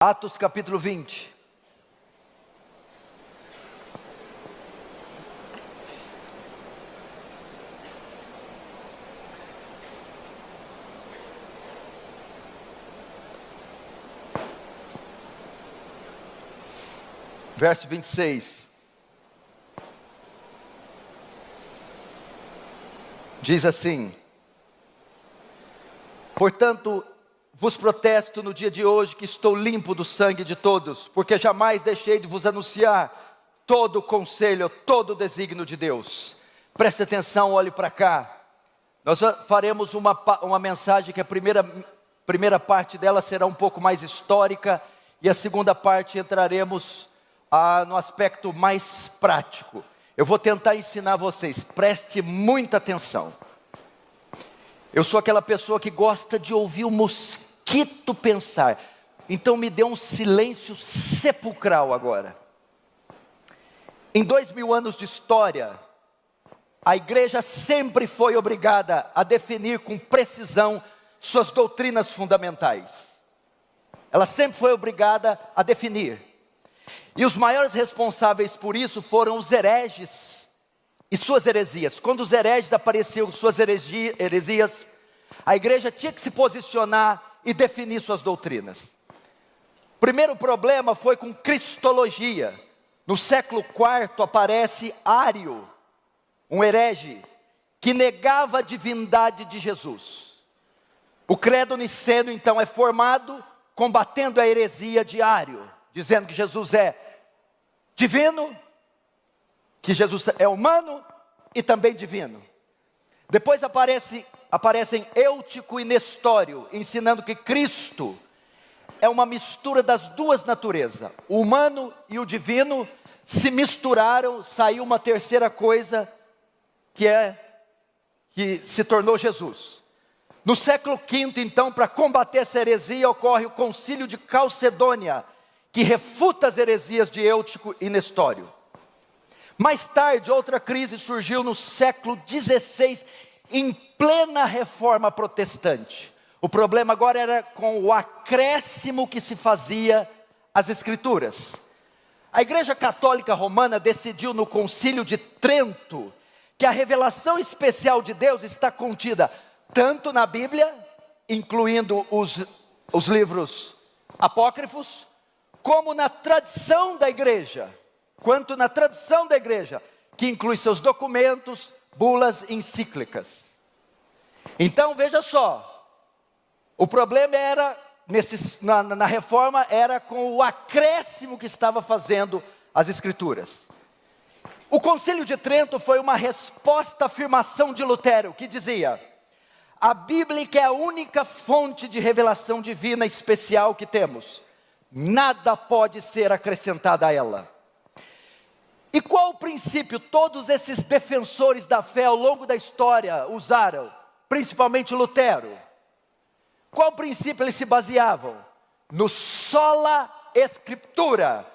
Atos capítulo 20. Verso 26. Diz assim: portanto, vos protesto no dia de hoje que estou limpo do sangue de todos, porque jamais deixei de vos anunciar todo o conselho, todo o desígnio de Deus. Preste atenção, olhe para cá. Nós faremos uma mensagem que a primeira parte dela será um pouco mais histórica, e a segunda parte entraremos no aspecto mais prático. Eu vou tentar ensinar vocês, preste muita atenção. Eu sou aquela pessoa que gosta de ouvir o mosquito pensar, então me dê um silêncio sepulcral agora. Em 2000 anos de história, a igreja sempre foi obrigada a definir com precisão suas doutrinas fundamentais. Ela sempre foi obrigada a definir. E os maiores responsáveis por isso foram os hereges e suas heresias. Quando os hereges apareciam com suas heresias, a igreja tinha que se posicionar e definir suas doutrinas. O primeiro problema foi com cristologia. No século IV aparece Ário, um herege, que negava a divindade de Jesus. O credo niceno então é formado combatendo a heresia de Ário, dizendo que Jesus é divino, que Jesus é humano e também divino. Depois aparecem Eutico e Nestório, ensinando que Cristo é uma mistura das duas naturezas. O humano e o divino se misturaram, saiu uma terceira coisa, que se tornou Jesus. No século V, então, para combater essa heresia, ocorre o Concílio de Calcedônia, que refuta as heresias de Eutico e Nestório. Mais tarde, outra crise surgiu no século XVI, em plena reforma protestante. O problema agora era com o acréscimo que se fazia às escrituras. A Igreja Católica Romana decidiu no Concílio de Trento que a revelação especial de Deus está contida tanto na Bíblia, incluindo os livros apócrifos, como na tradição da igreja, que inclui seus documentos, bulas e encíclicas. Então veja só, o problema era, na reforma, era com o acréscimo que estava fazendo as escrituras. O Concílio de Trento foi uma resposta à afirmação de Lutero, que dizia: a Bíblia é a única fonte de revelação divina especial que temos. Nada pode ser acrescentado a ela. E qual o princípio todos esses defensores da fé ao longo da história usaram? Principalmente Lutero. Qual princípio eles se baseavam? No sola scriptura,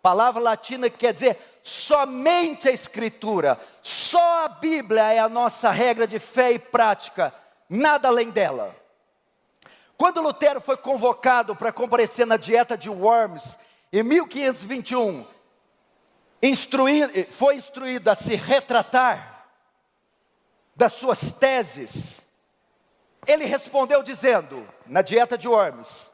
palavra latina que quer dizer somente a escritura. Só a Bíblia é a nossa regra de fé e prática, nada além dela. Quando Lutero foi convocado para comparecer na Dieta de Worms, em 1521, foi instruído a se retratar das suas teses. Ele respondeu dizendo, na Dieta de Worms: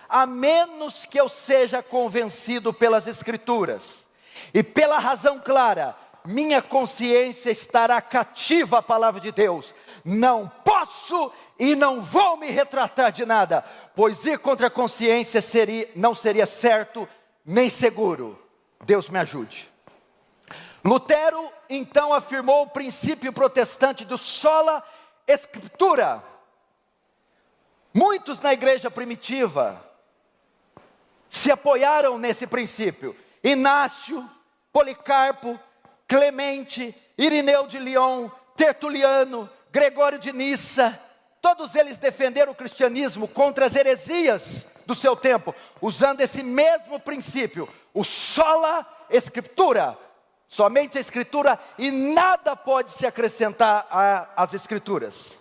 a menos que eu seja convencido pelas Escrituras, e pela razão clara, minha consciência estará cativa à palavra de Deus. Não posso e não vou me retratar de nada, pois ir contra a consciência não seria certo nem seguro. Deus me ajude. Lutero então afirmou o princípio protestante do sola scriptura. Muitos na igreja primitiva se apoiaram nesse princípio. Inácio, Policarpo, Clemente, Irineu de Lyon, Tertuliano, Gregório de Nissa, todos eles defenderam o cristianismo contra as heresias do seu tempo, usando esse mesmo princípio, o sola scriptura, somente a escritura, e nada pode se acrescentar às escrituras.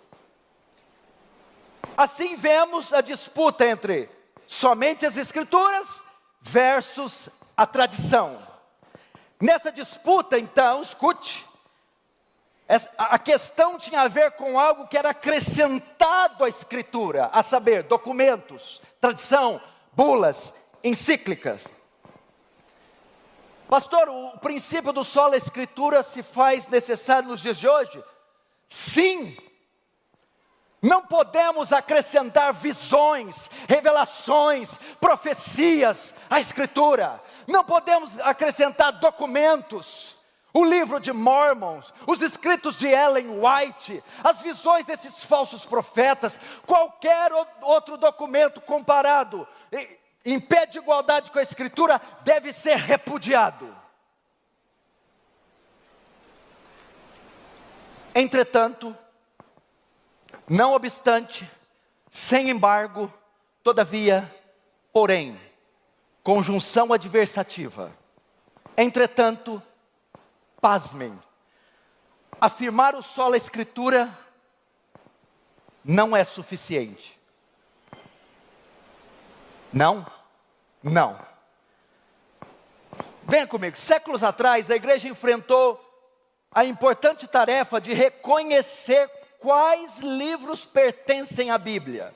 Assim vemos a disputa entre somente as Escrituras versus a tradição. Nessa disputa, então, escute, a questão tinha a ver com algo que era acrescentado à Escritura, a saber, documentos, tradição, bulas, encíclicas. Pastor, o princípio do sola Escritura se faz necessário nos dias de hoje? Sim. Não podemos acrescentar visões, revelações, profecias à Escritura. Não podemos acrescentar documentos. O livro de Mormon, os escritos de Ellen White, as visões desses falsos profetas, qualquer outro documento comparado em pé de igualdade com a Escritura deve ser repudiado. Entretanto, não obstante, sem embargo, todavia, porém, conjunção adversativa. Entretanto, pasmem, afirmar o sola Escritura não é suficiente. Não? Não. Venha comigo, séculos atrás a igreja enfrentou a importante tarefa de reconhecer quais livros pertencem à Bíblia.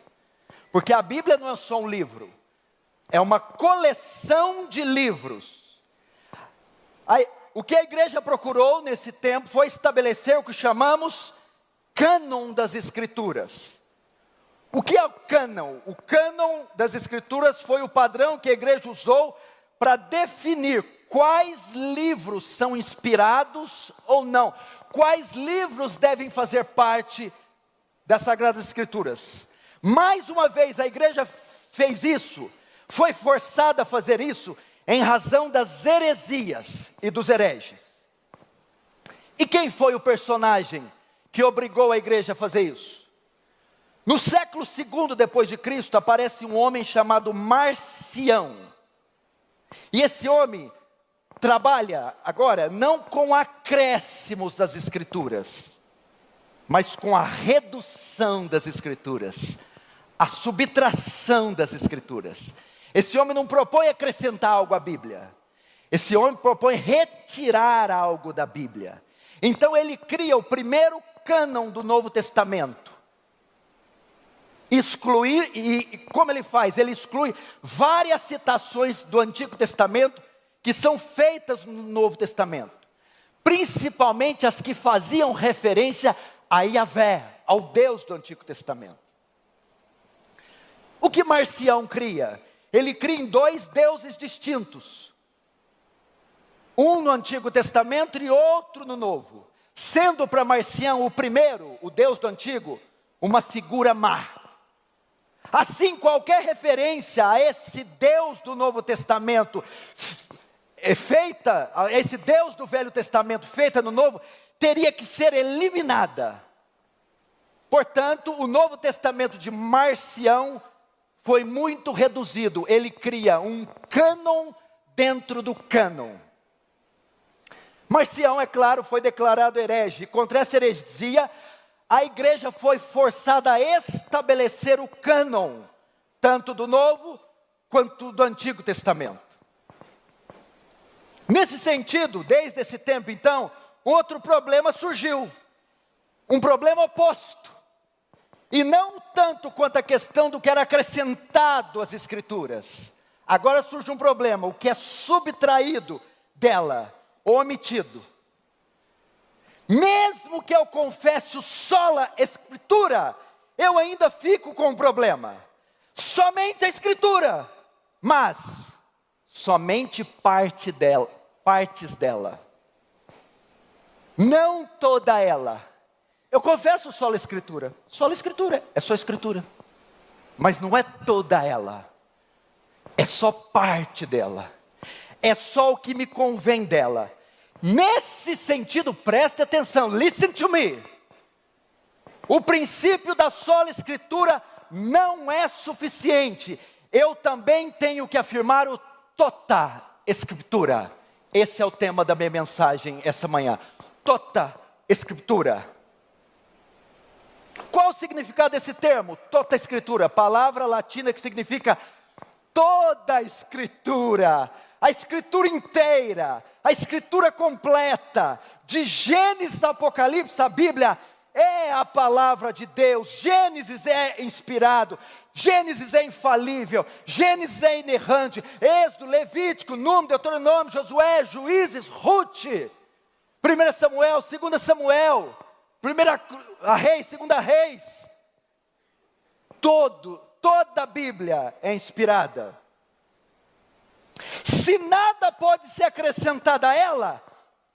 Porque a Bíblia não é só um livro, é uma coleção de livros. O que a igreja procurou nesse tempo foi estabelecer o que chamamos cânon das Escrituras. O que é o cânon? O cânon das Escrituras foi o padrão que a igreja usou para definir quais livros são inspirados ou não. Quais livros devem fazer parte das Sagradas Escrituras. Mais uma vez a igreja fez isso, foi forçada a fazer isso em razão das heresias e dos hereges. E quem foi o personagem que obrigou a igreja a fazer isso? No século II depois de Cristo, aparece um homem chamado Marcião. E esse homem trabalha agora não com acréscimos das Escrituras, mas com a redução das Escrituras, a subtração das Escrituras. Esse homem não propõe acrescentar algo à Bíblia. Esse homem propõe retirar algo da Bíblia. Então ele cria o primeiro cânon do Novo Testamento. Excluir, e como ele faz? Ele exclui várias citações do Antigo Testamento que são feitas no Novo Testamento, principalmente as que faziam referência a Yahvé, ao Deus do Antigo Testamento. O que Marcião cria? Ele cria em dois deuses distintos, um no Antigo Testamento e outro no Novo, sendo para Marcião o primeiro, o Deus do Antigo, uma figura má. Assim, qualquer referência a esse Deus do Novo Testamento feita, a esse Deus do Velho Testamento feita no Novo, teria que ser eliminada. Portanto, o Novo Testamento de Marcião foi muito reduzido. Ele cria um cânon dentro do cânon. Marcião, é claro, foi declarado herege. Contra essa heresia, a igreja foi forçada a estabelecer o cânon, tanto do Novo quanto do Antigo Testamento. Nesse sentido, desde esse tempo então, outro problema surgiu. Um problema oposto. E não tanto quanto a questão do que era acrescentado às Escrituras. Agora surge um problema, o que é subtraído dela, ou omitido. Mesmo que eu confesse sola Escritura, eu ainda fico com um problema. Somente a Escritura, mas somente partes dela. Não toda ela. Eu confesso sola Escritura. Sola Escritura, é só Escritura. Mas não é toda ela. É só parte dela. É só o que me convém dela. Nesse sentido, preste atenção, listen to me. O princípio da sola Escritura não é suficiente. Eu também tenho que afirmar o tota Escritura. Esse é o tema da minha mensagem essa manhã. Tota Escritura. Qual o significado desse termo? Tota Escritura, palavra latina que significa toda a Escritura inteira, a Escritura completa, de Gênesis a Apocalipse, a Bíblia é a palavra de Deus. Gênesis é inspirado, Gênesis é infalível, Gênesis é inerrante. Êxodo, Levítico, Número, Deuteronômio, Josué, Juízes, Ruth, 1 Samuel, 2 Samuel, 1 Reis, 2 Reis. Toda a Bíblia é inspirada. Se nada pode ser acrescentado a ela,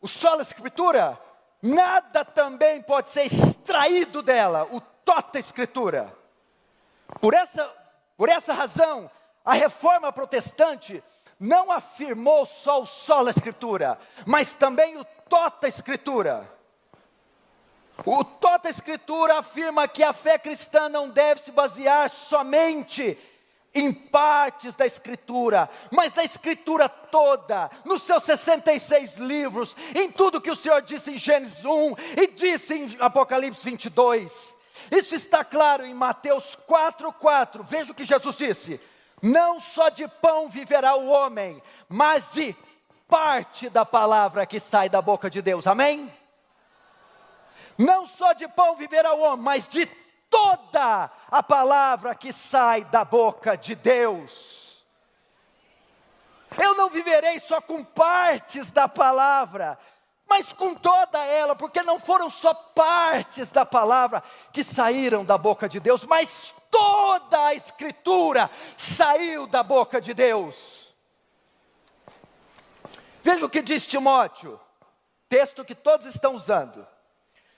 o sola escritura, nada também pode ser extraído dela, o tota escritura. Por essa razão, a reforma protestante não afirmou só o sola escritura, mas também o tota escritura. O tota escritura afirma que a fé cristã não deve se basear somente em partes da Escritura, mas da Escritura toda, nos seus 66 livros, em tudo que o Senhor disse em Gênesis 1 e disse em Apocalipse 22. Isso está claro em Mateus 4:4. Veja o que Jesus disse: não só de pão viverá o homem, mas de parte da palavra que sai da boca de Deus. Amém? Não só de pão viverá o homem, mas de toda a palavra que sai da boca de Deus. Eu não viverei só com partes da palavra, mas com toda ela, porque não foram só partes da palavra que saíram da boca de Deus, mas toda a Escritura saiu da boca de Deus. Veja o que diz Timóteo, texto que todos estão usando,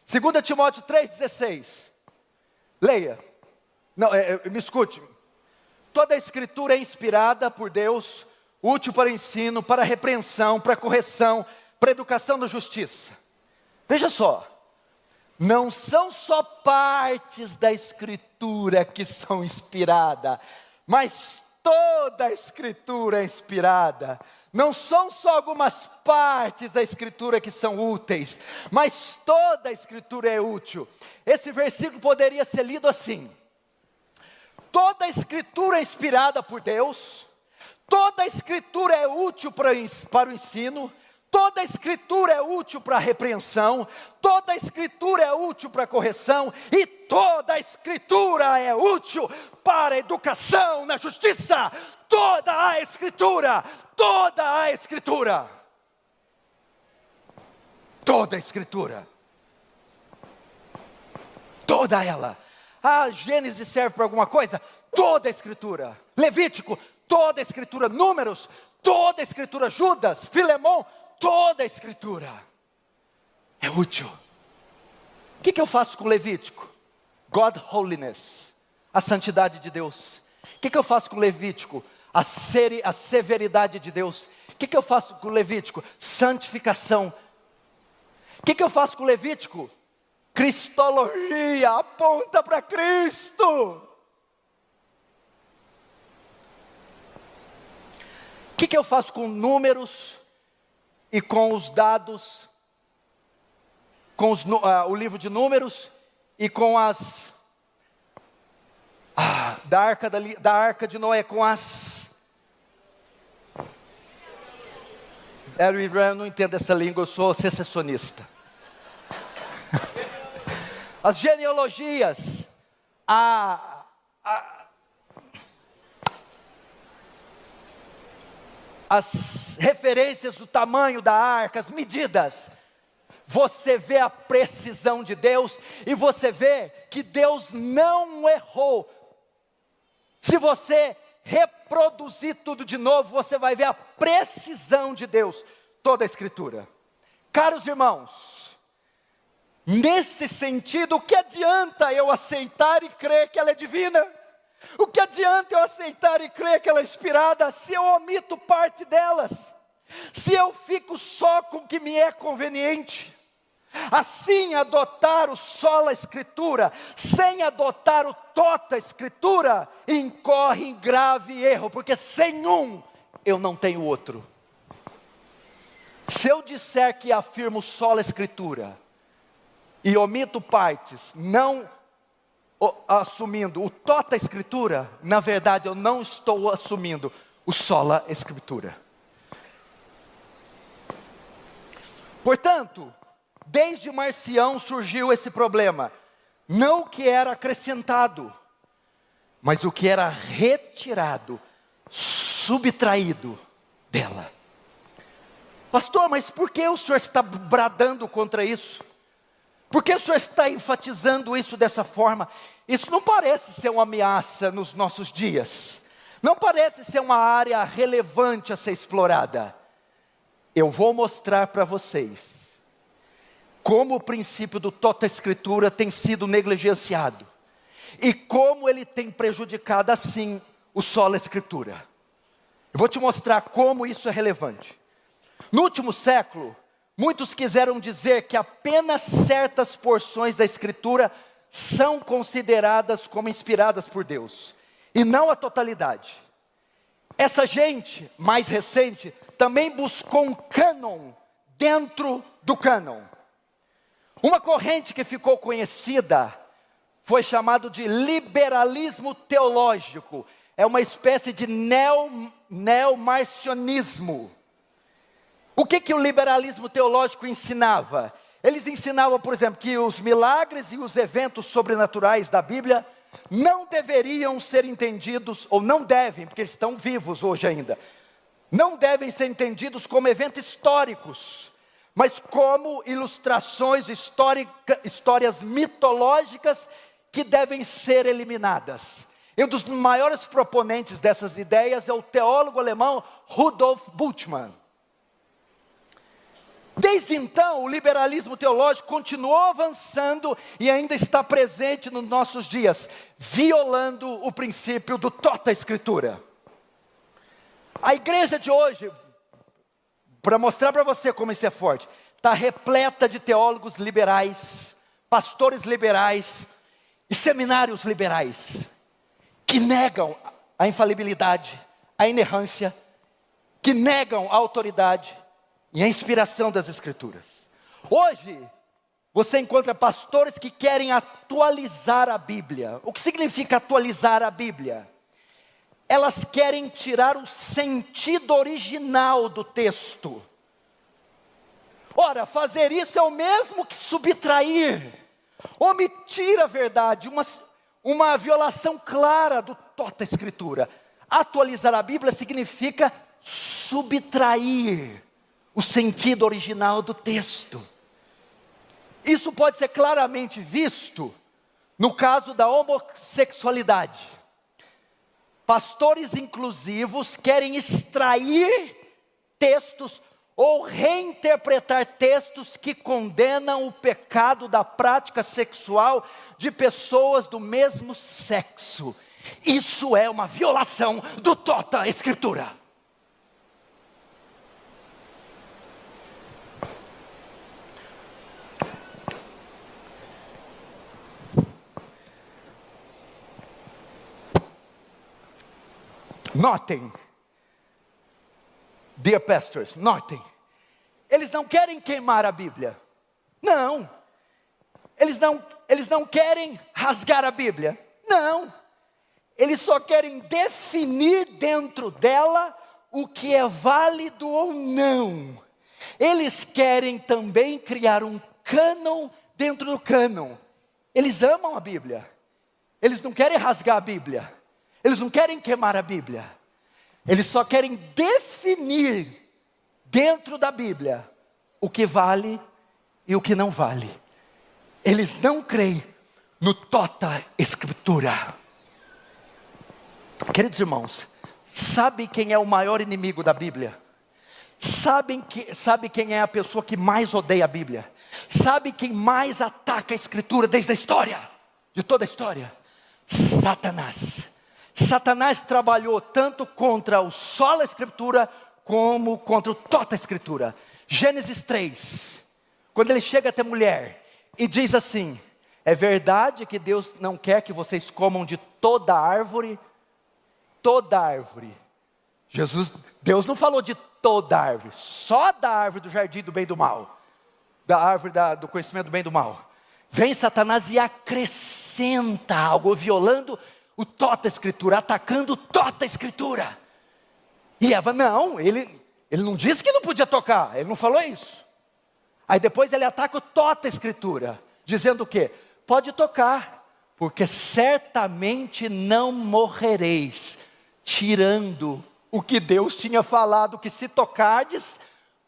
2 Timóteo 3,16. Leia, me escute. Toda a Escritura é inspirada por Deus, útil para ensino, para repreensão, para correção, para educação da justiça. Veja só, não são só partes da Escritura que são inspiradas, mas toda a Escritura é inspirada. Não são só algumas partes da Escritura que são úteis, mas toda a Escritura é útil. Esse versículo poderia ser lido assim: toda a Escritura é inspirada por Deus, toda a Escritura é útil para o ensino, toda a Escritura é útil para a repreensão, toda a Escritura é útil para a correção, e toda a Escritura é útil para a educação na justiça. Toda a Escritura, toda a Escritura, toda a Escritura, toda ela. Gênesis serve para alguma coisa? Toda a Escritura. Levítico, toda a Escritura. Números, toda a Escritura. Judas, Filemão, toda a Escritura é útil. O que eu faço com Levítico? God holiness, a santidade de Deus. O que eu faço com Levítico? A severidade de Deus. O que eu faço com Levítico? Santificação. O que eu faço com Levítico? Cristologia, aponta para Cristo. O que eu faço com números e com os dados, com o livro de números e com as da arca de Noé, com as eu não entendo essa língua, eu sou secessionista. As genealogias, as referências do tamanho da arca, as medidas. Você vê a precisão de Deus e você vê que Deus não errou. Se você reproduzir tudo de novo, você vai ver a precisão de Deus, toda a Escritura. Caros irmãos, nesse sentido, o que adianta eu aceitar e crer que ela é divina? O que adianta eu aceitar e crer que ela é inspirada, se eu omito parte delas? Se eu fico só com o que me é conveniente? Assim, adotar o sola escritura, sem adotar o tota escritura, incorre em grave erro, porque sem um, eu não tenho outro. Se eu disser que afirmo sola escritura, e omito partes, não assumindo o tota escritura, na verdade eu não estou assumindo o sola escritura. Portanto, desde Marcião surgiu esse problema, não o que era acrescentado, mas o que era retirado, subtraído dela. Pastor, mas por que o senhor está bradando contra isso? Por que o senhor está enfatizando isso dessa forma? Isso não parece ser uma ameaça nos nossos dias. Não parece ser uma área relevante a ser explorada. Eu vou mostrar para vocês como o princípio do tota escritura tem sido negligenciado. E como ele tem prejudicado assim o sola escritura. Eu vou te mostrar como isso é relevante. No último século, muitos quiseram dizer que apenas certas porções da escritura são consideradas como inspiradas por Deus, e não a totalidade. Essa gente mais recente também buscou um cânon dentro do cânon. Uma corrente que ficou conhecida foi chamado de liberalismo teológico. É uma espécie de neomarcionismo. O que o liberalismo teológico ensinava? Eles ensinavam, por exemplo, que os milagres e os eventos sobrenaturais da Bíblia não deveriam ser entendidos, ou não devem, porque eles estão vivos hoje ainda, não devem ser entendidos como eventos históricos, mas como ilustrações histórias mitológicas que devem ser eliminadas. E um dos maiores proponentes dessas ideias é o teólogo alemão Rudolf Bultmann. Desde então, o liberalismo teológico continuou avançando e ainda está presente nos nossos dias, violando o princípio do tota escritura. A igreja de hoje, para mostrar para você como isso é forte, está repleta de teólogos liberais, pastores liberais e seminários liberais, que negam a infalibilidade, a inerrância, que negam a autoridade e a inspiração das Escrituras. Hoje, você encontra pastores que querem atualizar a Bíblia. O que significa atualizar a Bíblia? Elas querem tirar o sentido original do texto. Ora, fazer isso é o mesmo que subtrair, omitir a verdade, uma violação clara do tota escritura. Atualizar a Bíblia significa subtrair o sentido original do texto. Isso pode ser claramente visto no caso da homossexualidade. Pastores inclusivos querem extrair textos ou reinterpretar textos que condenam o pecado da prática sexual de pessoas do mesmo sexo. Isso é uma violação do tota escritura. Notem, dear pastors, notem, eles não querem queimar a Bíblia, não, eles não querem rasgar a Bíblia, não, eles só querem definir dentro dela o que é válido ou não. Eles querem também criar um cânon dentro do cânon. Eles amam a Bíblia, eles não querem rasgar a Bíblia. Eles não querem queimar a Bíblia. Eles só querem definir dentro da Bíblia o que vale e o que não vale. Eles não creem no tota escritura. Queridos irmãos, sabe quem é o maior inimigo da Bíblia? Sabe quem é a pessoa que mais odeia a Bíblia? Sabe quem mais ataca a escritura desde a história? De toda a história? Satanás. Satanás trabalhou tanto contra o sola escritura como contra o tota escritura. Gênesis 3, quando ele chega até mulher e diz assim: é verdade que Deus não quer que vocês comam de toda árvore? Toda árvore. Deus não falou de toda árvore, só da árvore do jardim do bem e do mal, da árvore do conhecimento do bem e do mal. Vem Satanás e acrescenta acrescenta algo, violando o tota escritura, atacando o tota escritura. E Eva, não, ele não disse que não podia tocar, ele não falou isso. Aí depois ele ataca o tota escritura, dizendo o quê? Pode tocar, porque certamente não morrereis, tirando o que Deus tinha falado, que se tocardes,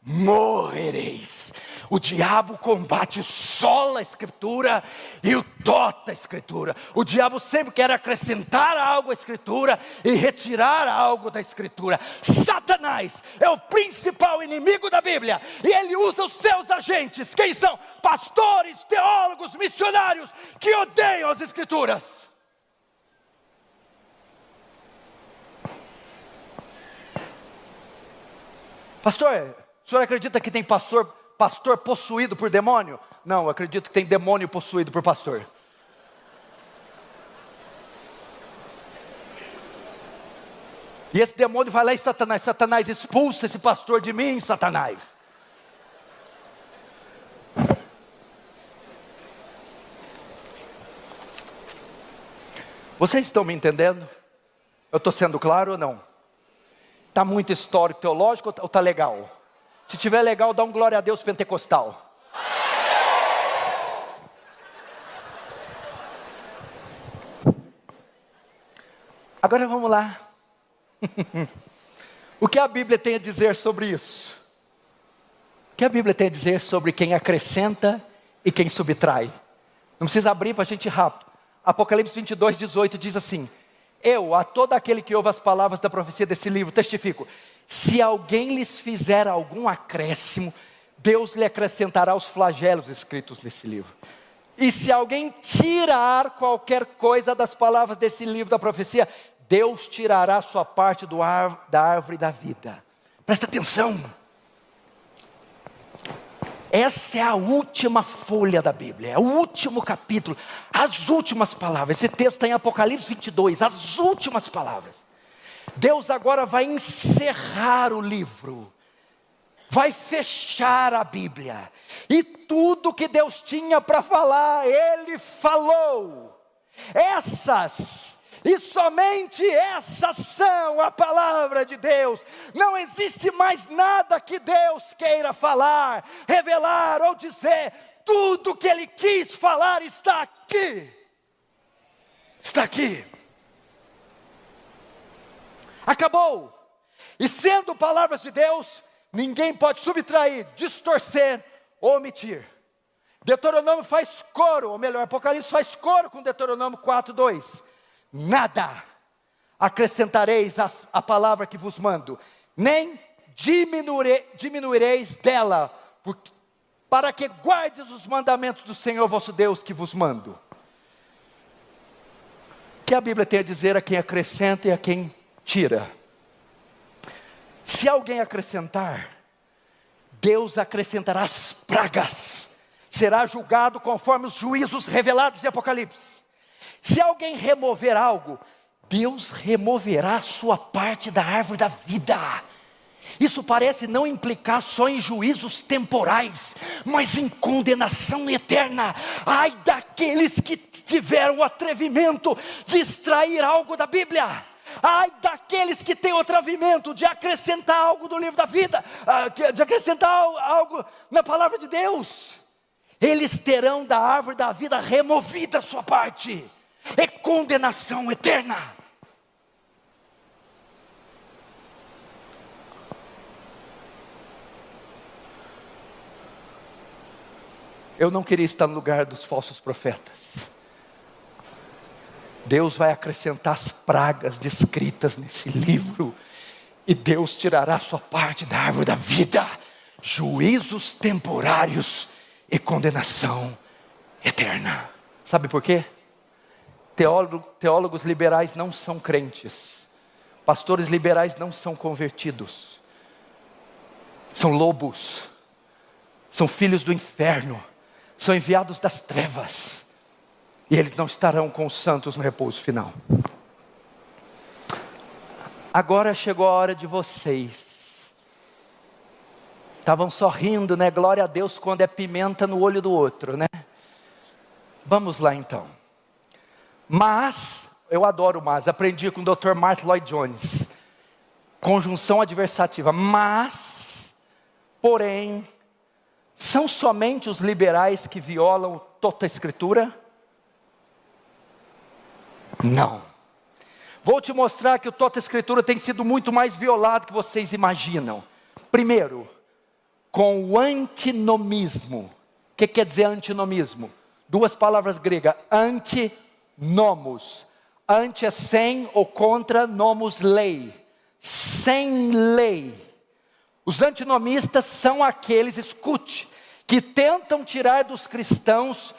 morrereis. O diabo combate sola a escritura e o tota a escritura. O diabo sempre quer acrescentar algo à escritura e retirar algo da escritura. Satanás é o principal inimigo da Bíblia, e ele usa os seus agentes. Quem são? Pastores, teólogos, missionários, que odeiam as escrituras. Pastor, o senhor acredita que tem pastor possuído por demônio? Não, eu acredito que tem demônio possuído por pastor. E esse demônio vai lá e Satanás expulsa esse pastor de mim, Satanás. Vocês estão me entendendo? Eu estou sendo claro ou não? Está muito histórico, teológico ou está legal? Se tiver legal, dá um glória a Deus pentecostal. Agora vamos lá. O que a Bíblia tem a dizer sobre isso? O que a Bíblia tem a dizer sobre quem acrescenta e quem subtrai? Não precisa abrir para a gente ir rápido. Apocalipse 22, 18 diz assim: eu, a todo aquele que ouve as palavras da profecia desse livro, testifico: se alguém lhes fizer algum acréscimo, Deus lhe acrescentará os flagelos escritos nesse livro. E se alguém tirar qualquer coisa das palavras desse livro da profecia, Deus tirará a sua parte da árvore da vida. Presta atenção. Essa é a última folha da Bíblia, é o último capítulo, as últimas palavras. Esse texto está em Apocalipse 22, as últimas palavras. Deus agora vai encerrar o livro, vai fechar a Bíblia, e tudo que Deus tinha para falar, Ele falou. Essas, e somente essas são a palavra de Deus. Não existe mais nada que Deus queira falar, revelar ou dizer. Tudo que Ele quis falar está aqui. Está aqui. Acabou. E sendo palavras de Deus, ninguém pode subtrair, distorcer ou omitir. Deuteronômio faz coro, ou melhor, Apocalipse faz coro com Deuteronômio 4:2. Nada acrescentareis a palavra que vos mando, nem diminuireis dela, para que guardes os mandamentos do Senhor vosso Deus que vos mando. O que a Bíblia tem a dizer a quem acrescenta e a quem tira? Se alguém acrescentar, Deus acrescentará as pragas, será julgado conforme os juízos revelados em Apocalipse. Se alguém remover algo, Deus removerá a sua parte da árvore da vida. Isso parece não implicar só em juízos temporais, mas em condenação eterna. Ai daqueles que tiveram o atrevimento de extrair algo da Bíblia. Ai daqueles que têm o atrevimento de acrescentar algo do livro da vida, de acrescentar algo na palavra de Deus. Eles terão da árvore da vida removida a sua parte. É condenação eterna. Eu não queria estar no lugar dos falsos profetas. Deus vai acrescentar as pragas descritas nesse livro, e Deus tirará a sua parte da árvore da vida, juízos temporários e condenação eterna. Sabe por quê? Teólogos liberais não são crentes, pastores liberais não são convertidos, são lobos, são filhos do inferno, são enviados das trevas, e eles não estarão com os santos no repouso final. Agora chegou a hora de vocês. Estavam sorrindo, né? Glória a Deus quando é pimenta no olho do outro, né? Vamos lá então. Mas, eu adoro mas, aprendi com o Dr. Martin Lloyd Jones. Conjunção adversativa. Mas, porém, são somente os liberais que violam toda a Escritura? Não. Vou te mostrar que o toda a Escritura tem sido muito mais violado do que vocês imaginam. Primeiro, com o antinomismo. O que quer dizer antinomismo? Duas palavras gregas, antinomos. Anti é sem ou contra, nomos lei. Sem lei. Os antinomistas são aqueles, escute, que tentam tirar dos cristãos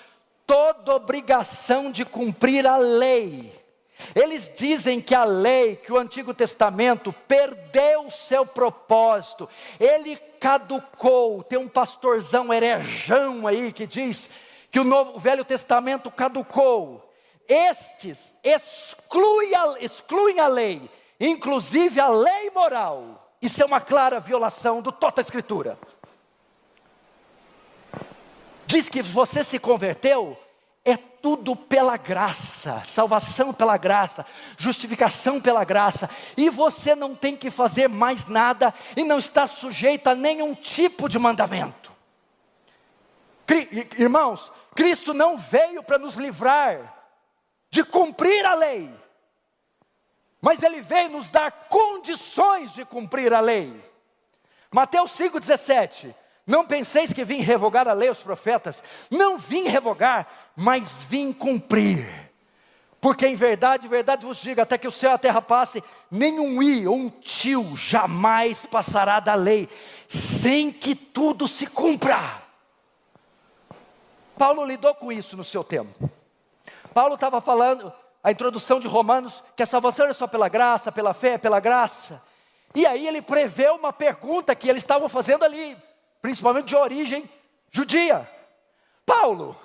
toda obrigação de cumprir a lei. Eles dizem que a lei, que o Antigo Testamento perdeu o seu propósito, ele caducou. Tem um pastorzão herejão aí que diz que o Velho Testamento caducou. Estes excluem a lei, inclusive a lei moral. Isso é uma clara violação do toda a Escritura. Diz que você se converteu, é tudo pela graça, salvação pela graça, justificação pela graça, e você não tem que fazer mais nada, e não está sujeito a nenhum tipo de mandamento. Irmãos, Cristo não veio para nos livrar de cumprir a lei, mas Ele veio nos dar condições de cumprir a lei. Mateus 5,17, não penseis que vim revogar a lei e os profetas, não vim revogar, mas vim cumprir. Porque em verdade vos digo, até que o céu e a terra passe, nenhum i ou um tio jamais passará da lei, sem que tudo se cumpra. Paulo lidou com isso no seu tempo. Paulo estava falando, a introdução de Romanos, que a salvação é só pela graça, pela fé, pela graça. E aí ele prevê uma pergunta que eles estavam fazendo ali, principalmente de origem judia. Paulo,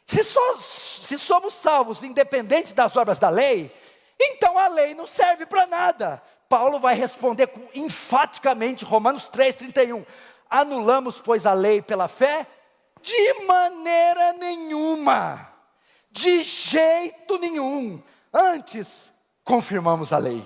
se somos salvos independente das obras da lei, então a lei não serve para nada. Paulo vai responder enfaticamente, Romanos 3,31. Anulamos, pois, a lei pela fé? De maneira nenhuma. De jeito nenhum. Antes, confirmamos a lei.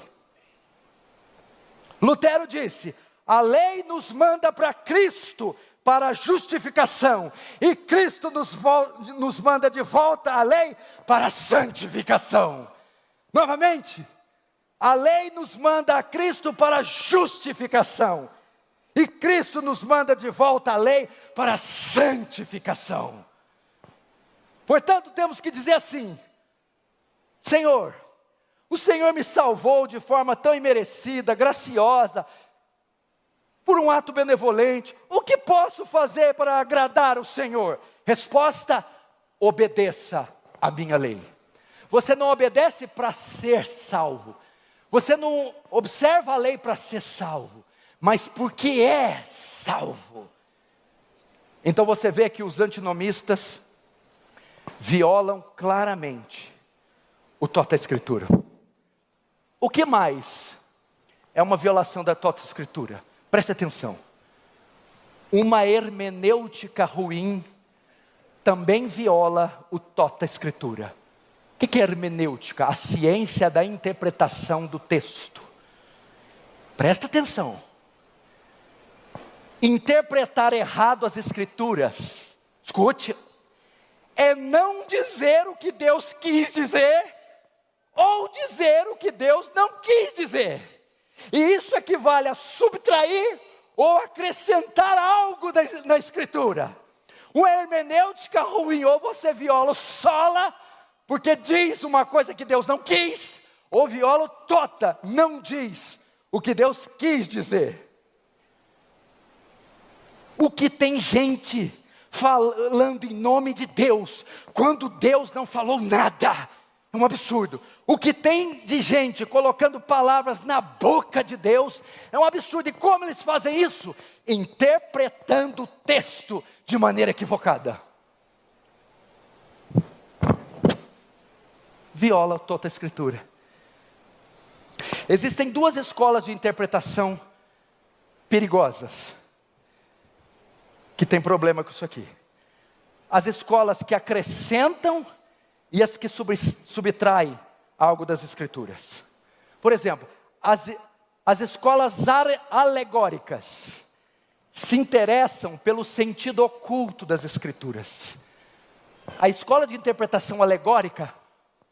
Lutero disse, a lei nos manda para Cristo, para a justificação, e Cristo nos manda de volta a lei para a santificação. Novamente, a lei nos manda a Cristo para a justificação, e Cristo nos manda de volta a lei para a santificação. Portanto, temos que dizer assim, Senhor, o Senhor me salvou de forma tão imerecida, graciosa, por um ato benevolente. O que posso fazer para agradar o Senhor? Resposta, obedeça a minha lei. Você não obedece para ser salvo. Você não observa a lei para ser salvo, mas porque é salvo. Então você vê que os antinomistas violam claramente o toda a Escritura. O que mais é uma violação da toda a Escritura? Preste atenção. Uma hermenêutica ruim também viola o toda a Escritura. O que é hermenêutica? A ciência da interpretação do texto. Presta atenção. Interpretar errado as Escrituras, escute, é não dizer o que Deus quis dizer, ou dizer o que Deus não quis dizer. E isso equivale a subtrair ou acrescentar algo na Escritura. Uma hermenêutica ruim, ou você viola o sola, porque diz uma coisa que Deus não quis, ou viola o tota, não diz o que Deus quis dizer. O que tem gente falando em nome de Deus, quando Deus não falou nada, é um absurdo. O que tem de gente colocando palavras na boca de Deus, é um absurdo. E como eles fazem isso? Interpretando o texto de maneira equivocada. Viola toda a Escritura. Existem duas escolas de interpretação perigosas, que tem problema com isso aqui. As escolas que acrescentam e as que subtraem algo das Escrituras. Por exemplo, as escolas alegóricas se interessam pelo sentido oculto das Escrituras. A escola de interpretação alegórica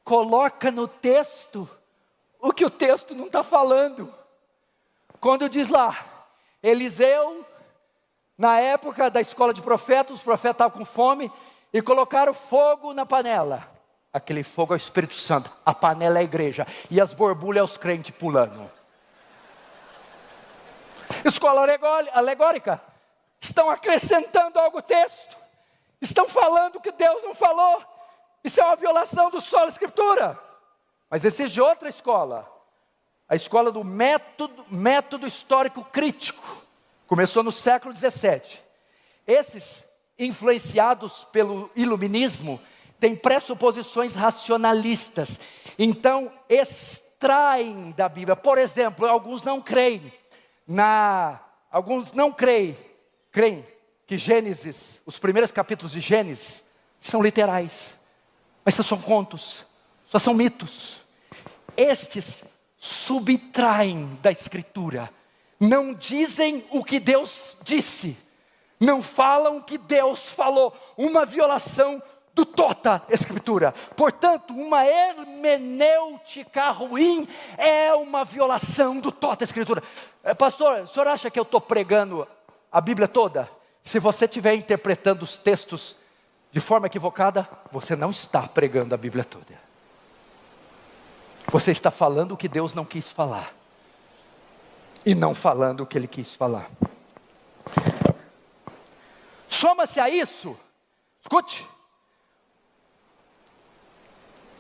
coloca no texto o que o texto não está falando. Quando diz lá, Eliseu, na época da escola de profetas, os profetas estavam com fome e colocaram fogo na panela. Aquele fogo é o Espírito Santo, a panela é a igreja e as borbulhas é os crentes pulando. Escola alegórica, estão acrescentando algo ao texto, estão falando o que Deus não falou. Isso é uma violação do sola escritura. Mas existe outra escola, a escola do método histórico crítico, começou no século 17. Esses, influenciados pelo iluminismo, têm pressuposições racionalistas, então extraem da Bíblia. Por exemplo, alguns não creem creem que Gênesis, os primeiros capítulos de Gênesis, são literais, mas só são contos, só são mitos. Estes subtraem da Escritura, não dizem o que Deus disse, não falam o que Deus falou, uma violação do tota Escritura. Portanto, uma hermenêutica ruim é uma violação do tota Escritura. Pastor, o senhor acha que eu estou pregando a Bíblia toda? Se você estiver interpretando os textos de forma equivocada, você não está pregando a Bíblia toda. Você está falando o que Deus não quis falar, e não falando o que Ele quis falar. Soma-se a isso, escute,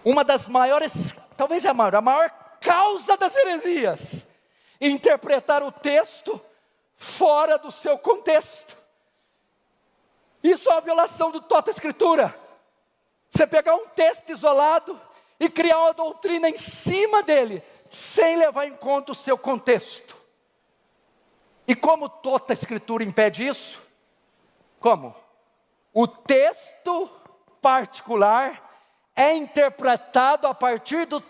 uma das maiores, talvez a maior causa das heresias, interpretar o texto fora do seu contexto. Isso é uma violação do tota Escritura. Você pegar um texto isolado e criar uma doutrina em cima dele, sem levar em conta o seu contexto. E como tota Escritura impede isso? Como? O texto particular é interpretado a partir do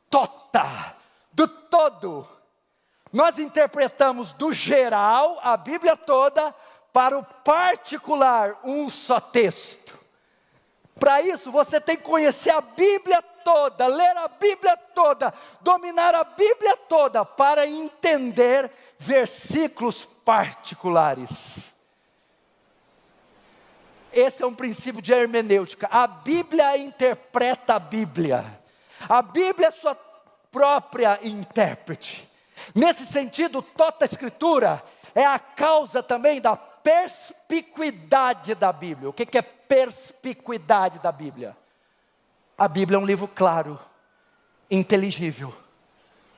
tota, do todo. Nós interpretamos do geral, a Bíblia toda, para o particular, um só texto. Para isso, você tem que conhecer a Bíblia toda, ler a Bíblia toda, dominar a Bíblia toda, para entender versículos particulares. Esse é um princípio de hermenêutica. A Bíblia interpreta a Bíblia. A Bíblia é sua própria intérprete. Nesse sentido, tota Escritura é a causa também da perspicuidade da Bíblia. O que é perspicuidade da Bíblia? A Bíblia é um livro claro, inteligível.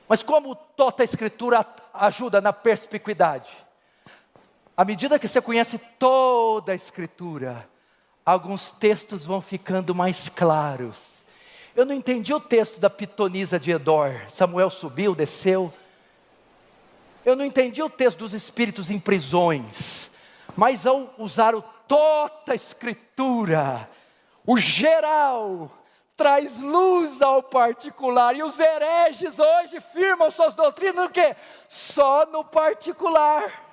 Mas como tota Escritura ajuda na perspicuidade? À medida que você conhece toda a Escritura, alguns textos vão ficando mais claros. Eu não entendi o texto da pitonisa de Endor. Samuel subiu, desceu. Eu não entendi o texto dos espíritos em prisões. Mas ao usar o tota Escritura, o geral traz luz ao particular. E os hereges hoje firmam suas doutrinas no quê? Só no particular.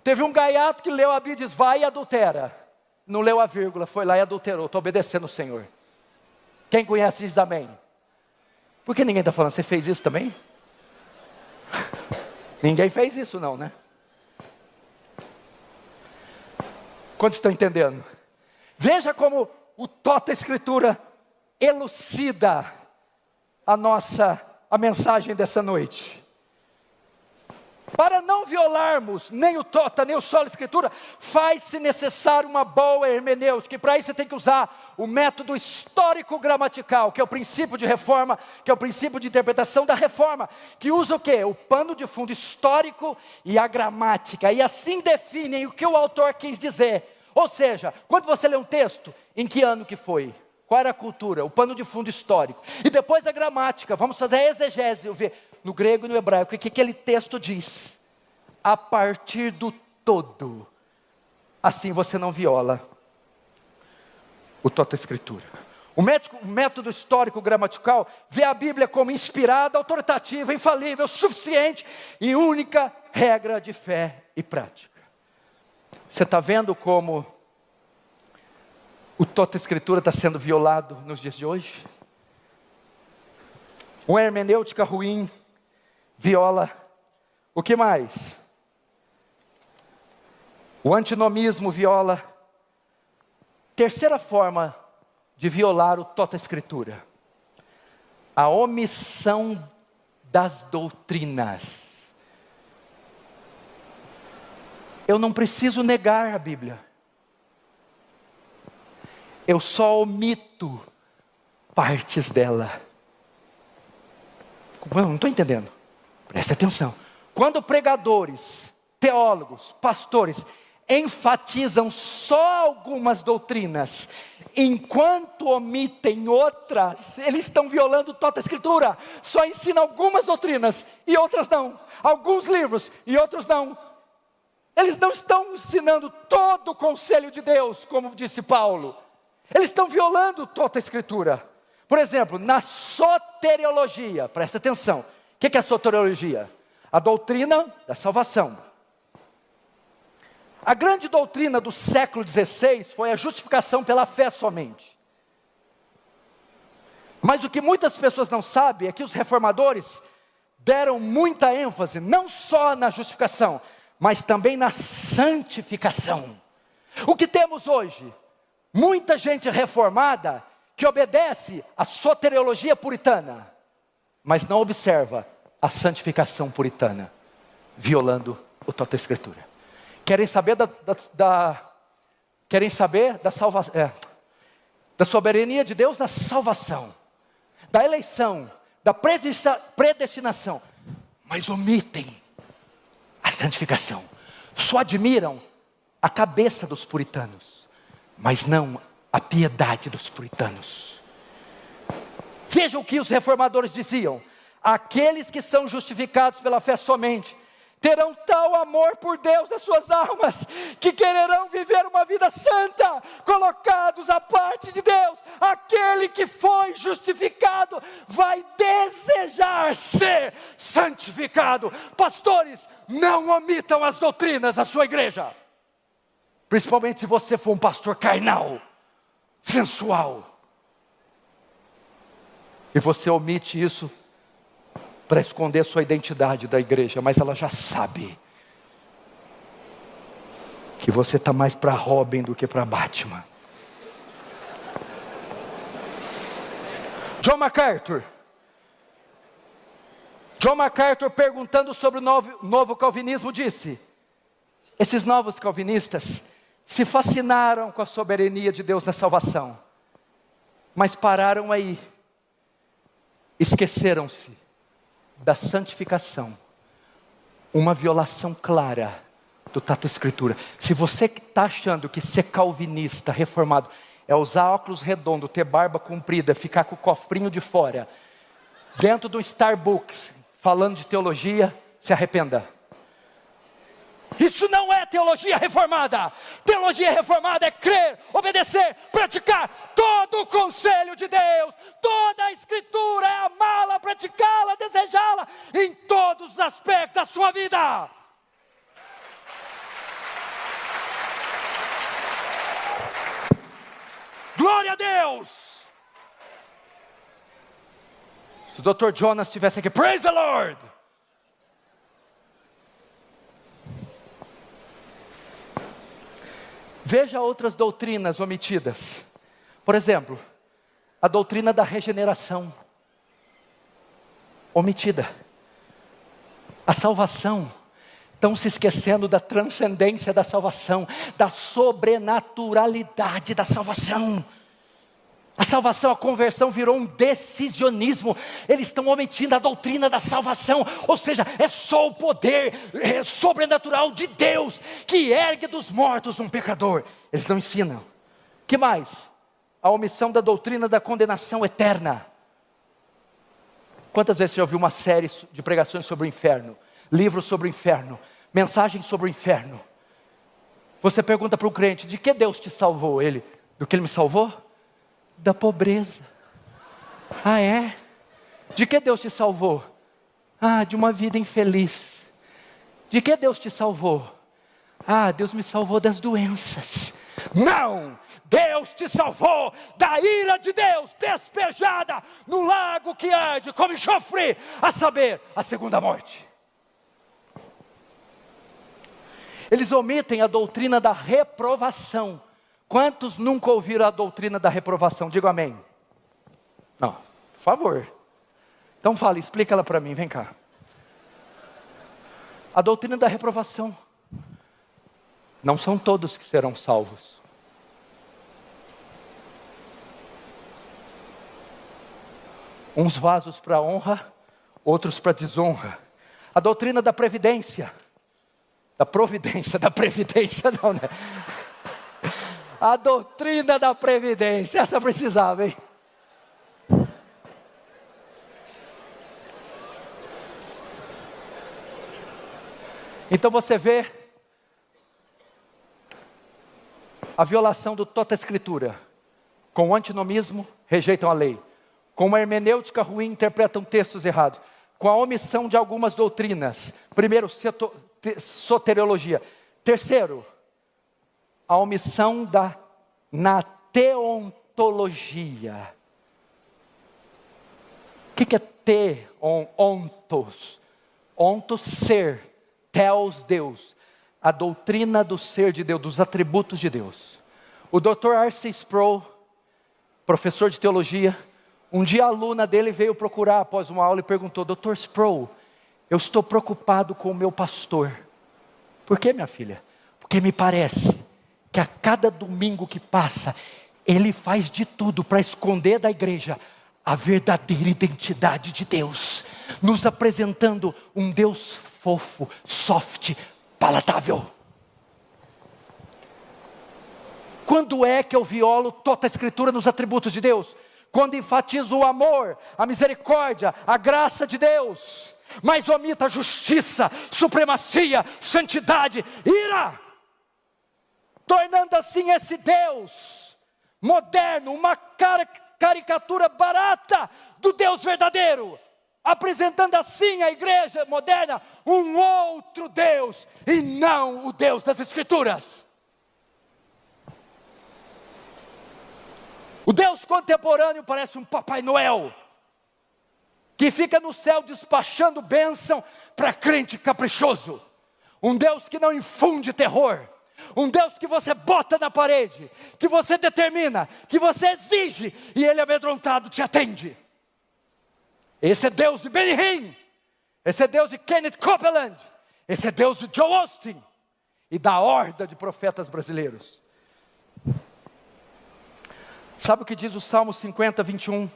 Teve um gaiato que leu a Bíblia e diz, vai e adultera. Não leu a vírgula, foi lá e adulterou. Estou obedecendo o Senhor. Quem conhece diz amém. Por que ninguém está falando, você fez isso também? Ninguém fez isso não, né? Quantos estão entendendo? Veja como o tota Escritura elucida a mensagem dessa noite. Para não violarmos nem o tota, nem o sola Escritura, faz-se necessário uma boa hermenêutica. E para isso você tem que usar o método histórico-gramatical, que é o princípio de reforma, que é o princípio de interpretação da reforma, que usa o quê? O pano de fundo histórico e a gramática. E assim definem o que o autor quis dizer. Ou seja, quando você lê um texto, em que ano que foi? Qual era a cultura? O pano de fundo histórico. E depois a gramática, vamos fazer a exegese, ver no grego e no hebraico, o que aquele texto diz? A partir do todo. Assim você não viola o tota Escritura. O método histórico gramatical vê a Bíblia como inspirada, autoritativa, infalível, suficiente e única regra de fé e prática. Você está vendo como o Toda Escritura está sendo violado nos dias de hoje? Uma hermenêutica ruim viola o que mais? O antinomismo viola. Terceira forma de violar o Toda Escritura: a omissão das doutrinas. Eu não preciso negar a Bíblia, eu só omito partes dela. Não estou entendendo, preste atenção. Quando pregadores, teólogos, pastores enfatizam só algumas doutrinas, enquanto omitem outras, eles estão violando toda a Escritura. Só ensinam algumas doutrinas e outras não. Alguns livros e outros não. Eles não estão ensinando todo o conselho de Deus, como disse Paulo. Eles estão violando toda a Escritura. Por exemplo, na soteriologia, presta atenção. O que é a soteriologia? A doutrina da salvação. A grande doutrina do século XVI foi a justificação pela fé somente. Mas o que muitas pessoas não sabem é que os reformadores deram muita ênfase, não só na justificação, mas também na santificação. O que temos hoje? Muita gente reformada que obedece à soteriologia puritana, mas não observa a santificação puritana, violando o Toda Escritura. Querem saber da soberania de Deus na salvação, da eleição, da predestinação, mas omitem a santificação. Só admiram a cabeça dos puritanos, mas não a piedade dos puritanos. Vejam o que os reformadores diziam: aqueles que são justificados pela fé somente terão tal amor por Deus nas suas almas, que quererão viver uma vida santa, colocados à parte de Deus. Aquele que foi justificado vai desejar ser santificado. Pastores, não omitam as doutrinas da sua igreja, principalmente se você for um pastor carnal, sensual, e você omite isso para esconder sua identidade da igreja, mas ela já sabe que você está mais para Robin do que para Batman. John MacArthur, perguntando sobre o novo calvinismo, disse: esses novos calvinistas se fascinaram com a soberania de Deus na salvação, mas pararam aí, esqueceram-se da santificação, uma violação clara do Toda Escritura. Se você está achando que ser calvinista, reformado, é usar óculos redondos, ter barba comprida, ficar com o cofrinho de fora, dentro do Starbucks, falando de teologia, se arrependa. Isso não é teologia reformada. Teologia reformada é crer, obedecer, praticar todo o conselho de Deus. Toda a Escritura é amá-la, praticá-la, desejá-la em todos os aspectos da sua vida. Glória a Deus! Se o Dr. Jonas estivesse aqui, praise the Lord! Veja outras doutrinas omitidas. Por exemplo, a doutrina da regeneração, omitida. A salvação, estão se esquecendo da transcendência da salvação, da sobrenaturalidade da salvação. A salvação, a conversão virou um decisionismo. Eles estão omitindo a doutrina da salvação. Ou seja, é só o poder sobrenatural de Deus que ergue dos mortos um pecador. Eles não ensinam. O que mais? A omissão da doutrina da condenação eterna. Quantas vezes você já ouviu uma série de pregações sobre o inferno? Livros sobre o inferno? Mensagens sobre o inferno? Você pergunta para o crente: de que Deus te salvou? Ele: do que Ele me salvou? Da pobreza. Ah, é? De que Deus te salvou? Ah, de uma vida infeliz. De que Deus te salvou? Ah, Deus me salvou das doenças. Não! Deus te salvou da ira de Deus despejada no lago que arde como enxofre, a saber, a segunda morte. Eles omitem a doutrina da reprovação. Quantos nunca ouviram a doutrina da reprovação? Diga amém. Não, por favor. Então fala, explica ela para mim, vem cá. A doutrina da reprovação. Não são todos que serão salvos. Uns vasos para honra, outros para desonra. A doutrina da previdência. Da providência, da previdência não, né? A doutrina da previdência, essa precisava, hein? Então você vê a violação do toda a escritura. Com o antinomismo, rejeitam a lei. Com uma hermenêutica ruim, interpretam textos errados. Com a omissão de algumas doutrinas. Primeiro, soteriologia. Terceiro, a omissão na teontologia. O que é ontos? Ontos, ser. Theos, Deus. A doutrina do ser de Deus, dos atributos de Deus. O Dr. R.C. Sproul, professor de teologia, um dia a aluna dele veio procurar após uma aula e perguntou: Dr. Sproul, eu estou preocupado com o meu pastor. Por que, minha filha? Porque me parece que a cada domingo que passa, ele faz de tudo para esconder da igreja a verdadeira identidade de Deus, nos apresentando um Deus fofo, soft, palatável. Quando é que eu violo toda a escritura nos atributos de Deus? Quando enfatizo o amor, a misericórdia, a graça de Deus, mas omita a justiça, supremacia, santidade, ira, tornando assim esse Deus moderno, uma caricatura barata do Deus verdadeiro, apresentando assim a igreja moderna um outro Deus, e não o Deus das Escrituras. O Deus contemporâneo parece um Papai Noel, que fica no céu despachando bênção para crente caprichoso. Um Deus que não infunde terror. Um Deus que você bota na parede, que você determina, que você exige, e Ele amedrontado te atende. Esse é Deus de Benny Hinn. Esse é Deus de Kenneth Copeland. Esse é Deus de Joel Osteen. E da horda de profetas brasileiros. Sabe o que diz o Salmo 50, 21?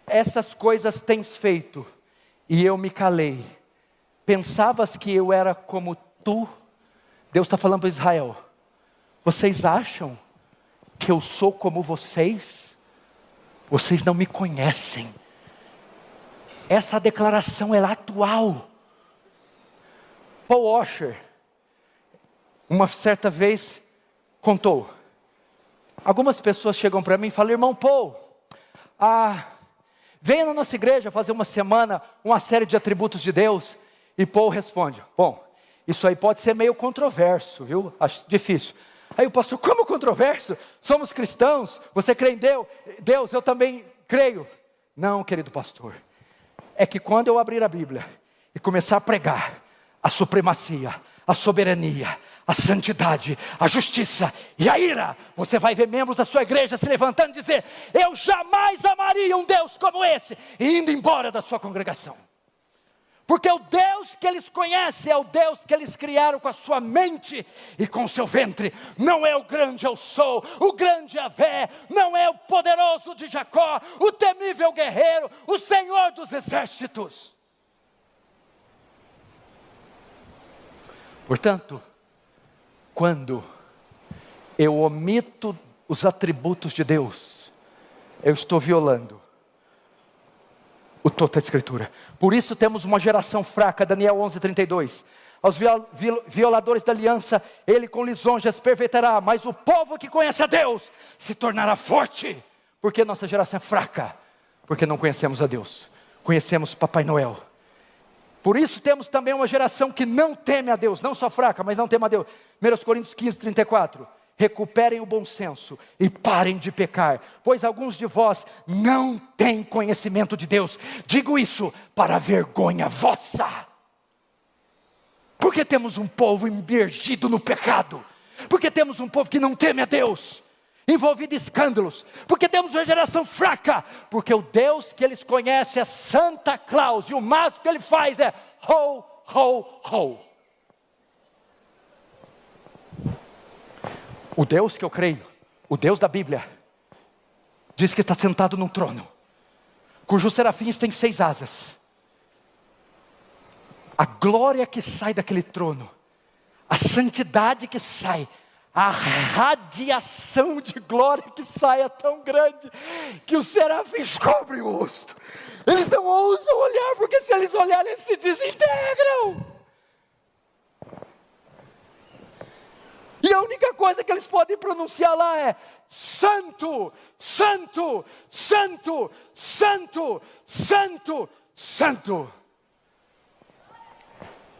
Essas coisas tens feito, e eu me calei. Pensavas que eu era como tu? Deus está falando para Israel. Vocês acham que eu sou como vocês? Vocês não me conhecem. Essa declaração é atual. Paul Washer, uma certa vez, contou. Algumas pessoas chegam para mim e falam: irmão Paul, venha na nossa igreja fazer uma semana, uma série de atributos de Deus. E Paul responde: bom, isso aí pode ser meio controverso, viu? Acho difícil. Aí o pastor: como controverso? Somos cristãos, você crê em Deus, eu também creio. Não, querido pastor, é que quando eu abrir a Bíblia e começar a pregar a supremacia, a soberania, a santidade, a justiça e a ira, você vai ver membros da sua igreja se levantando e dizer: eu jamais amaria um Deus como esse, e indo embora da sua congregação. Porque o Deus que eles conhecem é o Deus que eles criaram com a sua mente e com o seu ventre. Não é o grande eu sou, o grande Yahvé, não é o poderoso de Jacó, o temível guerreiro, o Senhor dos exércitos. Portanto, quando eu omito os atributos de Deus, eu estou violando o toda a escritura. Por isso temos uma geração fraca. Daniel 11:32. Aos violadores da aliança, ele com lisonjas perverterá, mas o povo que conhece a Deus se tornará forte. Por que nossa geração é fraca? Porque não conhecemos a Deus, conhecemos Papai Noel. Por isso temos também uma geração que não teme a Deus, não só fraca, mas não teme a Deus. 1 Coríntios 15, 34. Recuperem o bom senso e parem de pecar, pois alguns de vós não têm conhecimento de Deus. Digo isso para vergonha vossa. Porque temos um povo imergido no pecado, porque temos um povo que não teme a Deus, envolvido em escândalos, porque temos uma geração fraca, porque o Deus que eles conhecem é Santa Claus, e o máximo que ele faz é ho, ho, ho. O Deus que eu creio, o Deus da Bíblia, diz que está sentado num trono, cujos serafins têm 6 asas. A glória que sai daquele trono, a santidade que sai, a radiação de glória que sai é tão grande, que os serafins cobrem o rosto. Eles não ousam olhar, porque se eles olharem, eles se desintegram. E a única coisa que eles podem pronunciar lá é: Santo, Santo, Santo, Santo, Santo, Santo.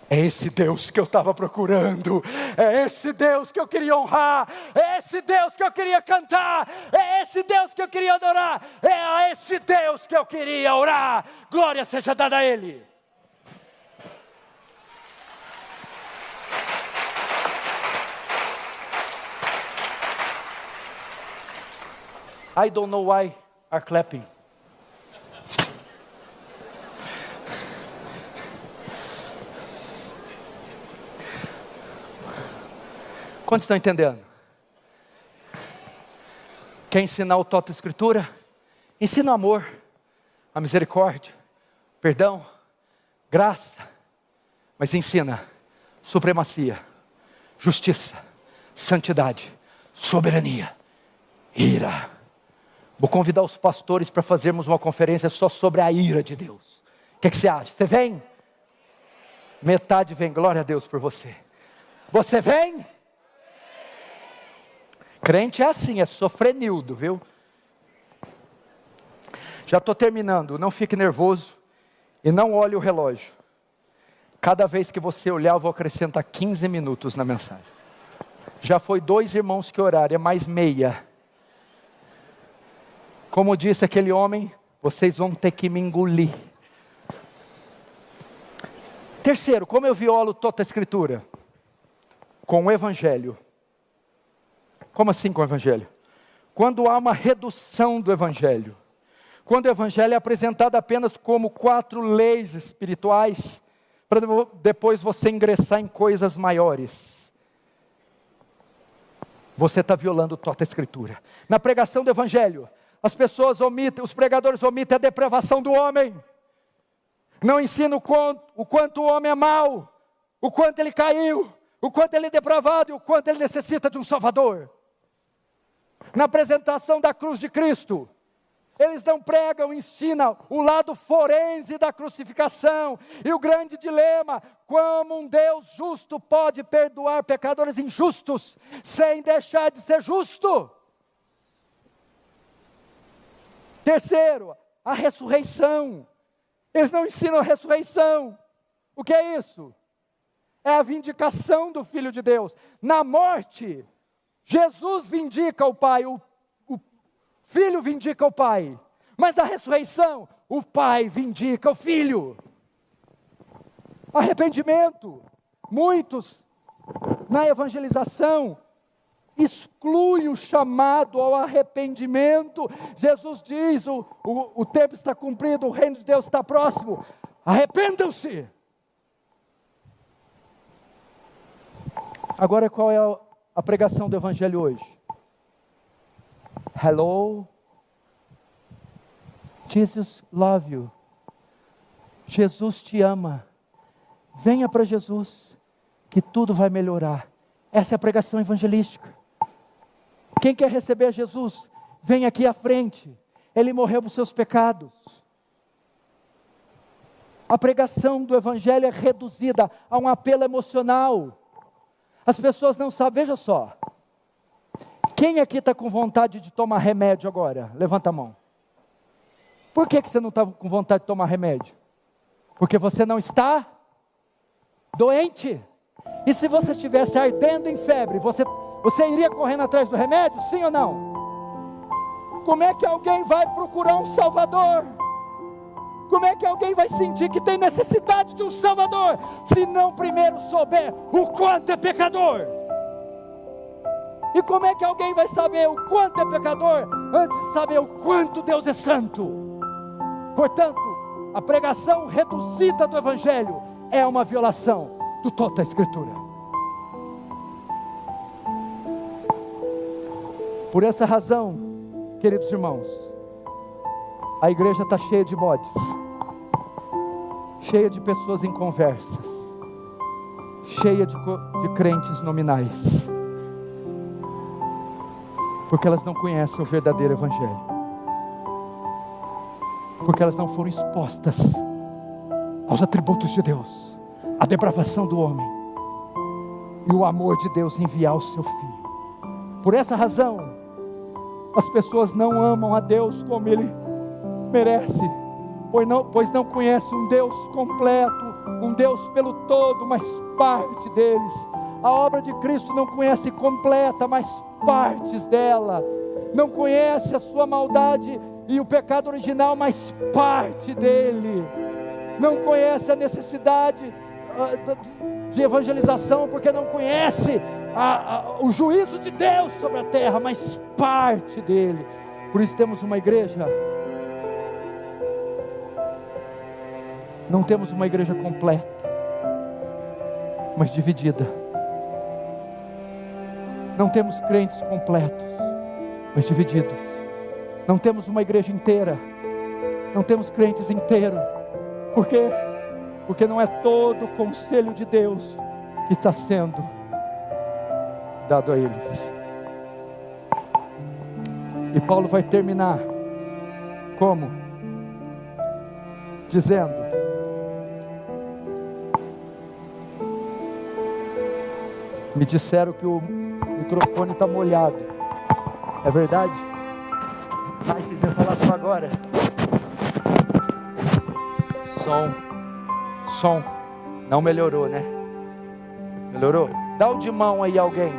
É esse Deus que eu estava procurando, é esse Deus que eu queria honrar, é esse Deus que eu queria cantar, é esse Deus que eu queria adorar, é a esse Deus que eu queria orar. Glória seja dada a Ele. I don't know why are clapping. Quantos estão entendendo? Quer ensinar o Tota Escritura? Ensina o amor, a misericórdia, perdão, graça. Mas ensina supremacia, justiça, santidade, soberania, ira. Vou convidar os pastores para fazermos uma conferência só sobre a ira de Deus. O que você acha? Você vem? Metade vem, glória a Deus por você. Você vem? Crente é assim, é sofrenildo, viu? Já estou terminando, não fique nervoso e não olhe o relógio. Cada vez que você olhar, eu vou acrescentar 15 minutos na mensagem. Já foi 2 irmãos que oraram, é mais meia. Como disse aquele homem, vocês vão ter que me engolir. Terceiro, como eu violo toda a Escritura? Com o Evangelho. Como assim com o Evangelho? Quando há uma redução do Evangelho. Quando o Evangelho é apresentado apenas como 4 leis espirituais, para depois você ingressar em coisas maiores. Você está violando toda a Escritura. Na pregação do Evangelho, as pessoas omitem, os pregadores omitem a depravação do homem. Não ensinam o quanto o homem é mau, o quanto ele caiu, o quanto ele é depravado e o quanto ele necessita de um Salvador. Na apresentação da cruz de Cristo, eles não pregam, ensinam o lado forense da crucificação e o grande dilema: como um Deus justo pode perdoar pecadores injustos sem deixar de ser justo? Terceiro, a ressurreição. Eles não ensinam a ressurreição. O que é isso? É a vindicação do Filho de Deus. Na morte, Jesus vindica o Pai, o Filho vindica o Pai. Mas na ressurreição, o Pai vindica o Filho. Arrependimento. Muitos, na evangelização, exclui o chamado ao arrependimento. Jesus diz, o tempo está cumprido, o reino de Deus está próximo. Arrependam-se. Agora qual é a pregação do Evangelho hoje? Hello, Jesus love you. Jesus te ama. Venha para Jesus, que tudo vai melhorar. Essa é a pregação evangelística. Quem quer receber Jesus, vem aqui à frente. Ele morreu por seus pecados. A pregação do Evangelho é reduzida a um apelo emocional. As pessoas não sabem, veja só. Quem aqui está com vontade de tomar remédio agora? Levanta a mão. Por que você não está com vontade de tomar remédio? Porque você não está doente. E se você estivesse ardendo em febre, você iria correndo atrás do remédio? Sim ou não? Como é que alguém vai procurar um Salvador? Como é que alguém vai sentir que tem necessidade de um Salvador, se não primeiro souber o quanto é pecador? E como é que alguém vai saber o quanto é pecador, antes de saber o quanto Deus é santo? Portanto, a pregação reduzida do Evangelho é uma violação do toda a Escritura. Por essa razão, queridos irmãos, a igreja está cheia de bodes, cheia de pessoas inconversas, cheia de crentes nominais, porque elas não conhecem o verdadeiro Evangelho, porque elas não foram expostas aos atributos de Deus, à depravação do homem e o amor de Deus em enviar o seu Filho. Por essa razão, as pessoas não amam a Deus como Ele merece, pois não conhecem um Deus completo, um Deus pelo todo, mas parte deles. A obra de Cristo não conhece completa, mas partes dela. Não conhece a sua maldade e o pecado original, mas parte dele. Não conhece a necessidade de evangelização, porque não conhece o juízo de Deus sobre a terra, mas parte dele. Por isso temos uma igreja, não temos uma igreja completa, mas dividida. Não temos crentes completos, mas divididos. Não temos uma igreja inteira, não temos crentes inteiros. Por quê? Porque não é todo o conselho de Deus que está sendo dado a eles. E Paulo vai terminar como? Dizendo: me disseram que o microfone está molhado. É verdade? Ai, que Deus falar só agora. Som. Não melhorou, né? Melhorou? Dá o de mão aí alguém.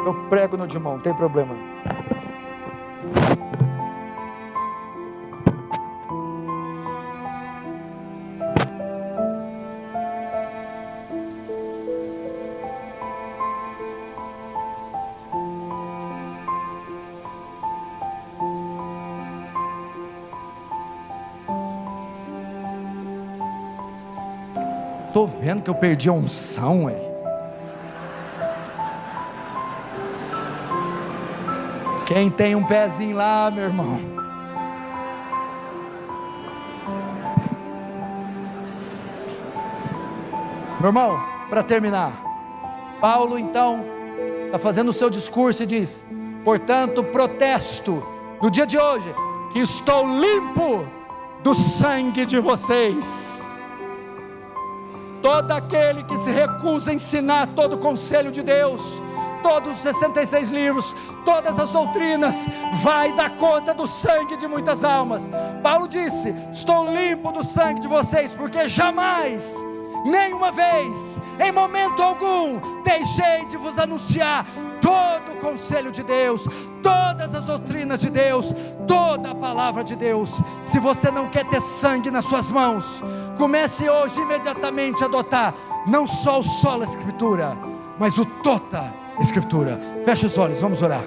Eu prego no de mão, não tem problema. Tô vendo que eu perdi a unção, ué. Quem tem um pezinho lá, meu irmão? Meu irmão, para terminar, Paulo então está fazendo o seu discurso e diz: portanto protesto no dia de hoje, que estou limpo do sangue de vocês. Todo aquele que se recusa a ensinar todo o conselho de Deus, todos os 66 livros, todas as doutrinas, vai dar conta do sangue de muitas almas. Paulo disse: estou limpo do sangue de vocês, porque jamais, nenhuma vez, em momento algum, deixei de vos anunciar todo o conselho de Deus, todas as doutrinas de Deus, toda a palavra de Deus. Se você não quer ter sangue nas suas mãos, comece hoje imediatamente a adotar não só o sola escritura, mas o tota escritura. Feche os olhos, vamos orar.